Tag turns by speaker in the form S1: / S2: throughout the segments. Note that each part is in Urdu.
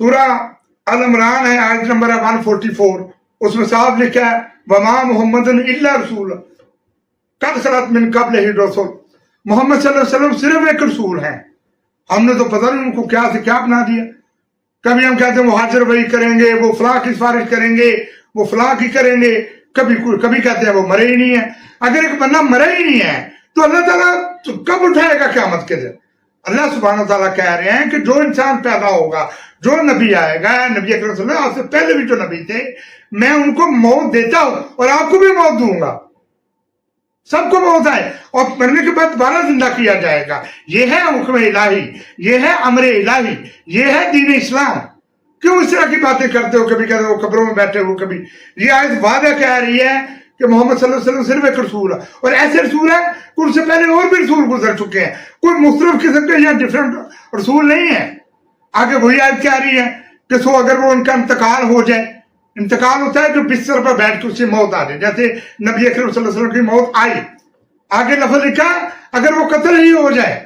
S1: سورہ ال عمران ہے آیت نمبر 144, اس میں صاف لکھا ہے وما محمد الا رسول قد خلت من قبلہ الرسل, محمد صلی اللہ علیہ وسلم صرف ایک رسول ہیں. ہم نے تو پتہ نہیں ان کو کیا سے کیا بنا دیا. کبھی ہم کہتے ہیں وہ حاضر وہی کریں گے, وہ فلاں کی سفارش کریں گے, وہ فلاں کی کریں گے, کبھی کہتے ہیں وہ مرے ہی نہیں ہے. اگر ایک بندہ مرے ہی نہیں ہے تو اللہ تعالیٰ کب اٹھائے گا قیامت کے دن؟ اللہ سبحانہ و تعالیٰ کہہ رہے ہیں کہ جو انسان پیدا ہوگا, جو نبی آئے گا, نبی اکرم صلی اللہ علیہ وسلم آپ سے پہلے بھی جو نبی تھے, میں ان کو موت دیتا ہوں اور آپ کو بھی موت دوں گا. سب کو موت آئے اور مرنے کے بعد دوبارہ زندہ کیا جائے گا. یہ ہے حکم الہی, یہ ہے امر الہی, یہ ہے دین اسلام. کیوں اس طرح کی باتیں کرتے ہو؟ کبھی کہتے ہو قبروں میں بیٹھے ہو, کبھی یہ آیت وعدہ کہہ رہی ہے کہ محمد صلی اللہ علیہ وسلم صرف ایک رسول ہے, اور ایسے رسول ہے کہ ان سے پہلے اور بھی رسول گزر چکے ہیں. کوئی مختلف قسم کے یا ڈفرنٹ رسول نہیں ہے. آگے وہی آیت کہہ رہی ہے کہ سو اگر وہ ان کا انتقال ہو جائے, انتقال ہوتا ہے کہ بستر پر بیٹھ کے اس سے موت آ جائے, جیسے نبی اکرم صلی اللہ علیہ وسلم کی موت آئی. آگے لفظ لکھا اگر وہ قتل ہی ہو جائے,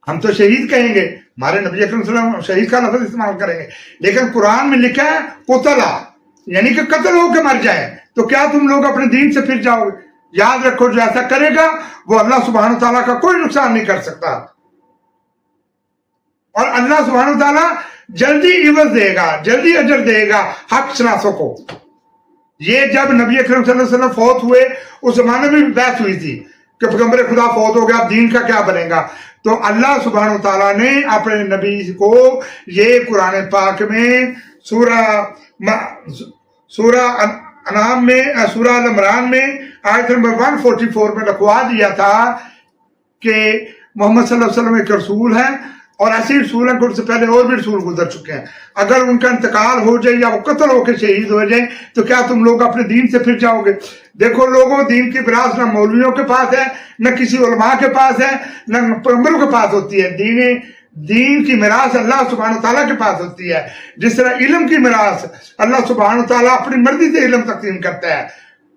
S1: ہم تو شہید کہیں گے, ہمارے نبی اکرم صلی اللہ علیہ وسلم شہید کا لفظ استعمال کریں گے, لیکن قرآن میں لکھا ہے قتلا, یعنی کہ قتل ہو کے مر جائے. تو کیا تم لوگ اپنے دین سے پھر جاؤ گے؟ یاد رکھو جو ایسا کرے گا وہ اللہ سبحانہ تعالیٰ کا کوئی نقصان نہیں کر سکتا, اور اللہ سبحانہ تعالیٰ جلدی عوض دے گا, جلدی اجر دے گا حق شناسوں کو. یہ جب نبی اکرم صلی اللہ علیہ وسلم فوت ہوئے اس زمانے میں بھی بحث ہوئی تھی کہ پیغمبر خدا فوت ہو گیا, اب دین کا کیا بنے گا. تو اللہ سبحانہ تعالیٰ نے اپنے نبی کو یہ قرآن پاک میں سورہ انعام میں, سورہ ال عمران میں آیت نمبر 144 میں لکھوا دیا تھا کہ محمد صلی اللہ علیہ وسلم ایک رسول ہے, اور ایسے رسول ہیں کہ ان سے پہلے اور بھی رسول گزر چکے ہیں. اگر ان کا انتقال ہو جائے یا وہ قتل ہو کے شہید ہو جائیں تو کیا تم لوگ اپنے دین سے پھر جاؤ گے؟ دیکھو لوگوں, دین کی وراثت نہ مولویوں کے پاس ہے, نہ کسی علماء کے پاس ہے, نہ پیغمبروں کے پاس ہوتی ہے. دین کی میراث اللہ سبحانہ تعالیٰ کے پاس ہوتی ہے. جس طرح علم کی میراث اللہ سبحانہ تعالیٰ اپنی مرضی سے علم تقسیم کرتا ہے,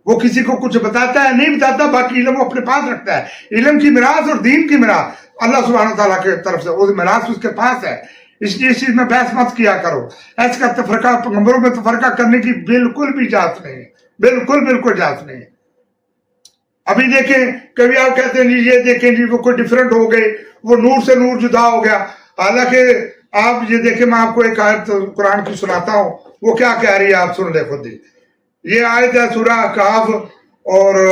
S1: وہ کسی کو کچھ بتاتا ہے نہیں بتاتا, باقی علم وہ اپنے پاس رکھتا ہے. علم کی میراث اور دین کی میراث اللہ سبحانہ تعالیٰ کی طرف سے, وہ میراث اس کے پاس ہے. اس لیے اس چیز میں بحث مت کیا کرو. ایسے کا تفرقہ, پیغمبروں میں تفرقہ کرنے کی بالکل بھی اجازت نہیں ہے, بالکل اجازت نہیں ہے. ابھی دیکھیں کبھی آپ کہتے ہیں جی یہ دیکھیں جی وہ کوئی ڈیفرنٹ ہو گئے, وہ نور سے نور جدا ہو گیا. حالانکہ آپ یہ دیکھیں, میں آپ کو ایک آیت قرآن کی سناتا ہوں, وہ کیا کہہ رہی ہے آپ سن لیں خود ہی. یہ آیت ہے سورہ کہف اور